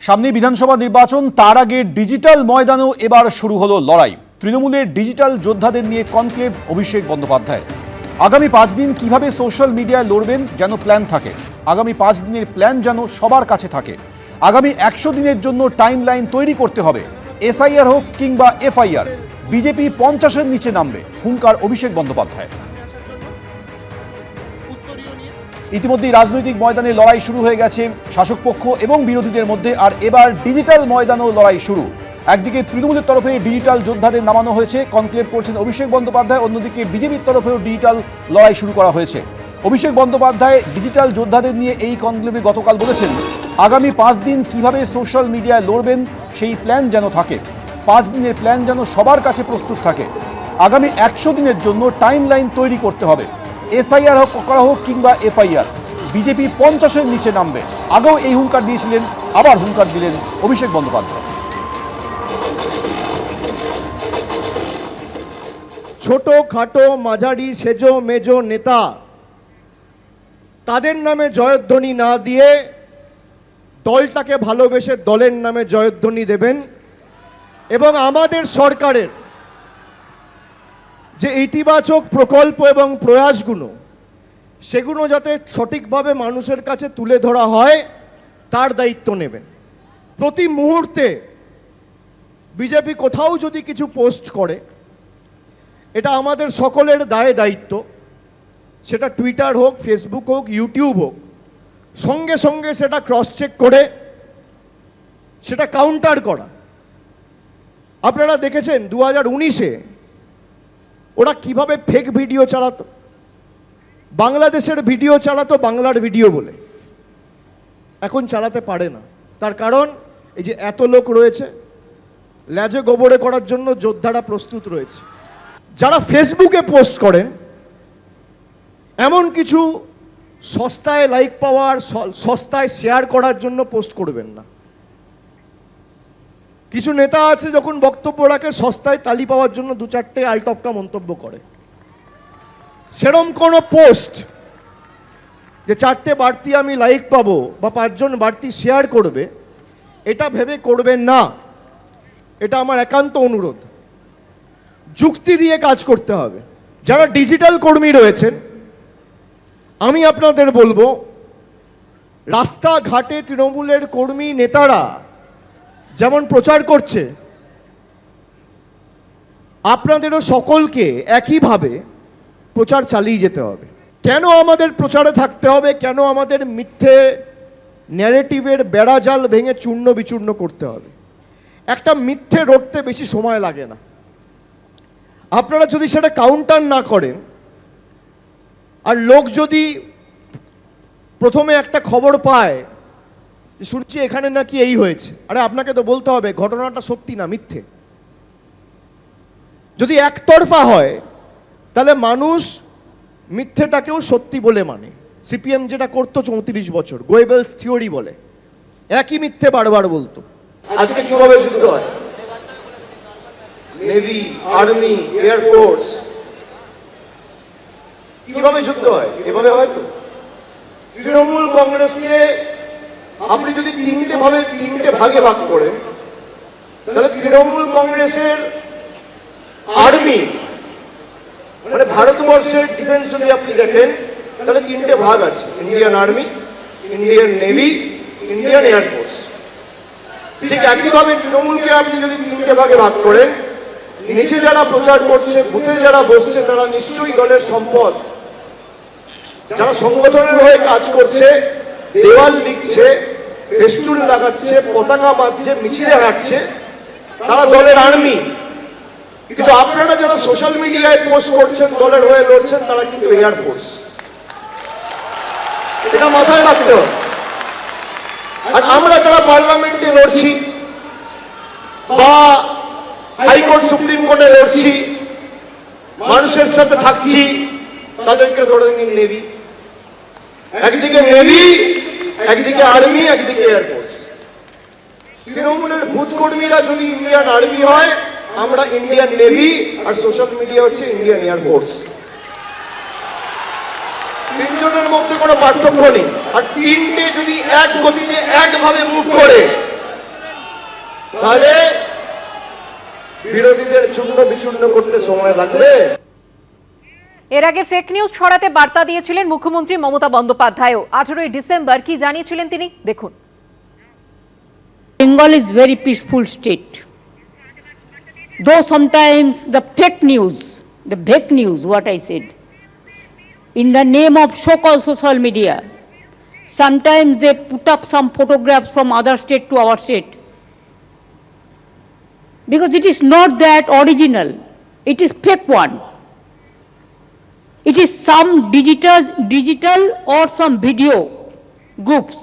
সামনে বিধানসভা নির্বাচন, তার আগে ডিজিটাল ময়দানেও এবার শুরু হলো লড়াই। তৃণমূলের ডিজিটাল যোদ্ধাদের নিয়ে কনক্লেভ অভিষেক বন্দ্যোপাধ্যায়। আগামী 5 দিন কিভাবে সোশ্যাল মিডিয়ায় লড়বেন যেন প্ল্যান থাকে, আগামী 5 দিনের প্ল্যান যেন সবার কাছে থাকে, আগামী 100 দিনের জন্য টাইম লাইন তৈরি করতে হবে। এসআইআর হোক কিংবা এফআইআর, বিজেপি 50-এর নিচে নামবে, হুঙ্কার অভিষেক বন্দ্যোপাধ্যায়। ইতিমধ্যেই রাজনৈতিক ময়দানে লড়াই শুরু হয়ে গেছে শাসক পক্ষ এবং বিরোধীদের মধ্যে, আর এবার ডিজিটাল ময়দানেও লড়াই শুরু। একদিকে তৃণমূলের তরফে ডিজিটাল যোদ্ধাদের নামানো হয়েছে, কনক্লেভ করছেন অভিষেক বন্দ্যোপাধ্যায়, অন্যদিকে বিজেপির তরফেও ডিজিটাল লড়াই শুরু করা হয়েছে। অভিষেক বন্দ্যোপাধ্যায় ডিজিটাল যোদ্ধাদের নিয়ে এই কনক্লেভে গতকাল বলেছেন, আগামী 5 দিন কিভাবে সোশ্যাল মিডিয়ায় লড়বেন সেই প্ল্যান যেন থাকে, 5 দিনের প্ল্যান যেন সবার কাছে প্রস্তুত থাকে, আগামী 100 দিনের জন্য টাইম লাইন তৈরি করতে হবে। এসআইআর করা হোক কিংবা এফআইআর, বিজেপি 50-এর নিচে নামবে। আগেও এই হুঙ্কার দিয়েছিলেন, আবার হুঙ্কার দিলেন অভিষেক বন্দ্যোপাধ্যায়। ছোট খাটো মাঝারি সেজো মেজো নেতা, তাদের নামে জয়ধ্বনি না দিয়ে দলটাকে ভালোবেসে দলের নামে জয়ধ্বনি দেবেন এবং আমাদের সরকারের যে ইতিবাচক প্রকল্প এবং প্রয়াসগুলো, সেগুলো যাতে সঠিকভাবে মানুষের কাছে তুলে ধরা হয় তার দায়িত্ব নেবেন। প্রতি মুহূর্তে বিজেপি কোথাও যদি কিছু পোস্ট করে, এটা আমাদের সকলের দায়িত্ব, সেটা টুইটার হোক, ফেসবুক হোক, ইউটিউব হোক, সঙ্গে সঙ্গে সেটা ক্রস চেক করে সেটা কাউন্টার করা। আপনারা দেখেছেন 2019-এ ওরা কিভাবে ফেক ভিডিও চালাতো, বাংলাদেশের ভিডিও চালাতো বাংলার ভিডিও বলে। এখন চালাতে পারে না, তার কারণ এই যে এত লোক রয়েছে, ল্যাজে গোবরে করার জন্য যোদ্ধারা প্রস্তুত রয়েছে। যারা ফেসবুকে পোস্ট করেন, এমন কিছু সস্তায় লাইক পাওয়ার, সস্তায় শেয়ার করার জন্য পোস্ট করবেন না। কিছু নেতা আছে যখন বক্তব্য রাখে, সস্তায় তালি পাওয়ার জন্য 2-4টে আলটপকা মন্তব্য করে। সেরম কোনো পোস্ট যে 4টে বাড়তি আমি লাইক পাবো বা 5 জন বাড়তি শেয়ার করবে, এটা ভেবে করবেন না। এটা আমার একান্ত অনুরোধ। যুক্তি দিয়ে কাজ করতে হবে। যারা ডিজিটাল কর্মী রয়েছেন, আমি আপনাদের বলবো, রাস্তাঘাটে তৃণমূলের কর্মী নেতারা যেমন প্রচার করছে, আপনাদেরও সকলকে একইভাবে প্রচার চালিয়ে যেতে হবে। কেন আমাদের প্রচারে থাকতে হবে, কেন আমাদের মিথ্যে ন্যারেটিভের বেড়াজাল ভেঙে চূর্ণ বিচূর্ণ করতে হবে? একটা মিথ্যে রটতে বেশি সময় লাগে না। আপনারা যদি সেটা কাউন্টার না করেন, আর লোক যদি প্রথমে একটা খবর পায়, শুনছি এখানে নাকি এই হয়েছে, আরে আপনাকে তো বলতে হবে ঘটনাটা সত্যি না মিথ্যে। যদি একতরফা হয় তাহলে মানুষ মিথ্যেটাকেও সত্যি বলে মানে। সিপিএম যেটা করতো 34 বছর, গোয়েবেলস থিওরি বলে, একই মিথ্যে বারবার বলতো। আজকে কিভাবে যুদ্ধ হয়? নেভি, আর্মি, এয়ারফোর্স, কিভাবে যুদ্ধ হয়? এভাবে হয়তো তৃণমূল কংগ্রেসকে আপনি যদি 3টে ভাগে ভাগ করেন, তাহলে তৃণমূল কংগ্রেসের আর্মি, মানে ভারতবর্ষের ডিফেন্স যদি আপনি দেখেন, তাহলে 3টে ভাগ আছে: Indian army, Indian navy, Indian air force. ঠিক একইভাবে তৃণমূলকে আপনি যদি 3টে ভাগে ভাগ করেন, নিচে যারা প্রচার করছে, বুথে যারা বসছে, তারা নিশ্চয়ই দলের সম্পদ। যারা সংগঠনের হয়ে কাজ করছে, দেওয়াল লিখছে, ফেস্টুন লাগাচ্ছে, পতাকা বাঁধছে, মিছিলে হাঁটছে, তারা দলের আর্মি। কিন্তু আপনারা যারা সোশ্যাল মিডিয়ায় পোস্ট করছেন, দলের হয়ে লড়ছেন, তারা কিন্তু এয়ারফোর্স। এটা মাথায় রাখতে হবে। আর আমরা যারা পার্লামেন্টে লড়ছি বা হাইকোর্ট সুপ্রিম কোর্টে লড়ছি, মানুষের সাথে থাকছি, তাদেরকে ধরে নিন নেভি। একদিকে নেভি, একদিকে আর্মি, একদিকে এয়ারফোর্স। তৃণমূলের বুথ কর্মীরা যদি ইন্ডিয়ান আর্মি হয়, আমরা ইন্ডিয়ান নেভি, আর সোশ্যাল মিডিয়া হচ্ছে ইন্ডিয়ান এয়ারফোর্স। 3 জনের মধ্যে কোনো পার্থক্য নেই। আর 3টে যদি এক গতিতে একভাবে মুভ করে, তাহলে বিরোধীদের চূর্ণ বিচূর্ণ করতে সময় লাগবে। এর আগে ফেক নিউজ ছড়াতে বার্তা দিয়েছিলেন মুখ্যমন্ত্রী মমতা বন্দ্যোপাধ্যায়ও। 18ই ডিসেম্বর কি জানিয়েছিলেন তিনি, দেখুন। Bengal is very peaceful state. Though sometimes the fake news, what I said, in the name of so-called social media, sometimes they put up some photographs from other state to our state. Because it is not that original, it is fake one. It is some digital or some video groups.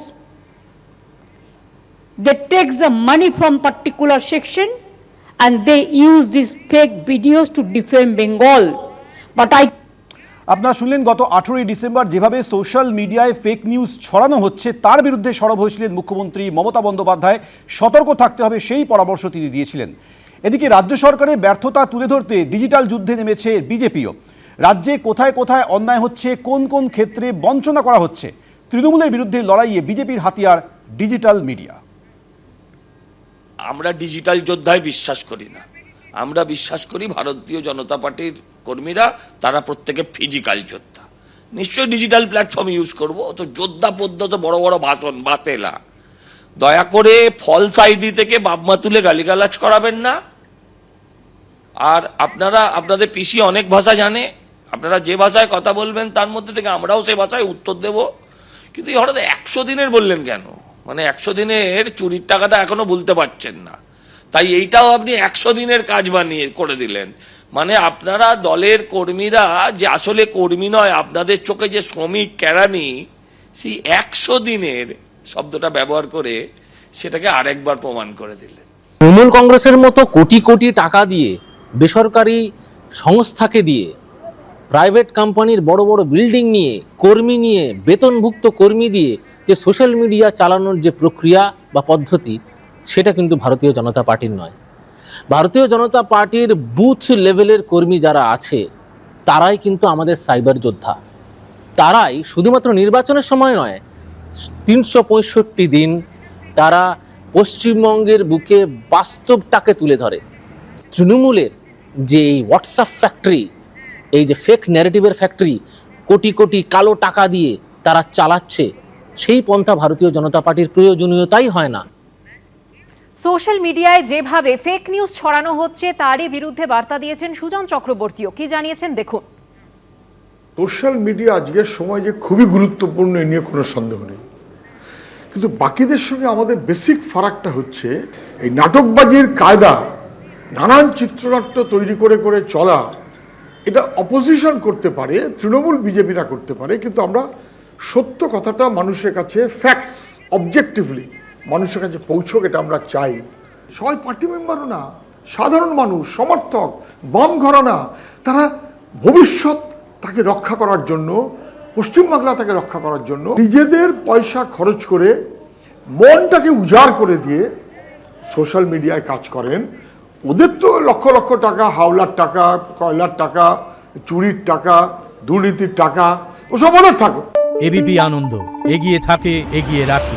They take the money from particular section and they use these fake videos to defame Bengal. But আপনারা শুনলেন গত 18ই December যেভাবে social মিডিয়ায় fake news ছড়ানো হচ্ছে তার বিরুদ্ধে সরব হয়েছিলেন মুখ্যমন্ত্রী মমতা বন্দ্যোপাধ্যায়। সতর্ক থাকতে হবে সেই পরামর্শ তিনি দিয়েছিলেন। এদিকে রাজ্য সরকারের ব্যর্থতা তুলে ধরতে ডিজিটাল যুদ্ধে নেমেছে বিজেপিও। রাজ্যে কোথায় কোথায় অন্যায় হচ্ছে, কোন কোন ক্ষেত্রে বঞ্চনা করা হচ্ছে, তৃণমূলের বিরুদ্ধে লড়াইয়ে বিজেপির হাতিয়ার ডিজিটাল মিডিয়া। আমরা ডিজিটাল যোদ্ধায় বিশ্বাস করি না, আমরা বিশ্বাস করি ভারতীয় জনতা পার্টির কর্মীরা তারা প্রত্যেকে ফিজিক্যাল যোদ্ধা। নিশ্চয়ই ডিজিটাল প্ল্যাটফর্ম ইউজ করব, তো যোদ্ধা পদ্ধত বড় বড় ভাষণ বাতেলা। দয়া করে ফলস আইডি থেকে বাপমা তুলে গালিগালাজ করাবেন না। আর আপনারা আপনাদের পিসি অনেক ভাষা জানে, আপনারা যে ভাষায় কথা বলবেন তার মধ্যে থেকে আমরাও সেই ভাষায় উত্তর দেব। কিন্তু হঠাৎ 100 দিনের বললেন কেন? মানে 100 দিনের চুরির টাকাটা এখনো বলতে পারছেন না, তাই এইটাও আপনি 100 দিনের কাজ বানিয়ে করে দিলেন। মানে আপনারা দলের কর্মীরা যে আসলে কর্মী নয়, আপনাদের চোখে যে শ্রমিক কেরানি, সেই 100 দিনের শব্দটা ব্যবহার করে সেটাকে আরেকবার প্রমাণ করে দিলেন। তৃণমূল কংগ্রেসের মতো কোটি কোটি টাকা দিয়ে, বেসরকারি সংস্থাকে দিয়ে, প্রাইভেট কোম্পানির বড় বড় বিল্ডিং নিয়ে, কর্মী নিয়ে, বেতনভুক্ত কর্মী দিয়ে যে সোশ্যাল মিডিয়া চালানোর যে প্রক্রিয়া বা পদ্ধতি, সেটা কিন্তু ভারতীয় জনতা পার্টির নয়। ভারতীয় জনতা পার্টির বুথ লেভেলের কর্মী যারা আছে তারাই কিন্তু আমাদের সাইবার যোদ্ধা। তারাই শুধুমাত্র নির্বাচনের সময় নয়, 365 দিন তারা পশ্চিমবঙ্গের বুকে বাস্তবটাকে তুলে ধরে। তৃণমূলের যে এই হোয়াটসঅ্যাপ ফ্যাক্টরি, এই যে ফেক ন্যারেটিভের ফ্যাক্টরি কোটি কোটি কালো টাকা দিয়ে তারা চালাচ্ছে, সেই পন্থা ভারতীয় জনতা পার্টির প্রয়োজনীয়তাই হয় না। সোশ্যাল মিডিয়ায় যেভাবে ফেক নিউজ ছড়ানো হচ্ছে তারই বিরুদ্ধে বার্তা দিয়েছেন সুজন চক্রবর্তীও। কি জানিয়েছেন দেখুন। সোশ্যাল মিডিয়া আজকের সময় যে খুবই গুরুত্বপূর্ণ, এ নিয়ে কোনো সন্দেহ নেই। কিন্তু বাকিদের সঙ্গে আমাদের বেসিক ফারাকটা হচ্ছে এই নাটকবাজির কায়দা, নানান চিত্রনাট্য তৈরি করে করে চলা। এটা অপোজিশন করতে পারে, তৃণমূল বিজেপিরা করতে পারে, কিন্তু আমরা সত্য কথাটা মানুষের কাছে, ফ্যাক্টস অবজেক্টিভলি মানুষের কাছে পৌঁছক, এটা আমরা চাই। সবাই পার্টি মেম্বারও না, সাধারণ মানুষ, সমর্থক, বাম ঘরানা, তারা ভবিষ্যৎ তাকে রক্ষা করার জন্য, পশ্চিমবাংলা তাকে রক্ষা করার জন্য নিজেদের পয়সা খরচ করে, মনটাকে উজাড় করে দিয়ে সোশ্যাল মিডিয়ায় কাজ করেন। ওদের তো লক্ষ লক্ষ টাকা, হাওলার টাকা, কয়লার টাকা, চুরির টাকা, দুর্নীতির টাকা, ওসব ওদের থাকুক। এবিপি আনন্দ, এগিয়ে থাকে, এগিয়ে রাখে।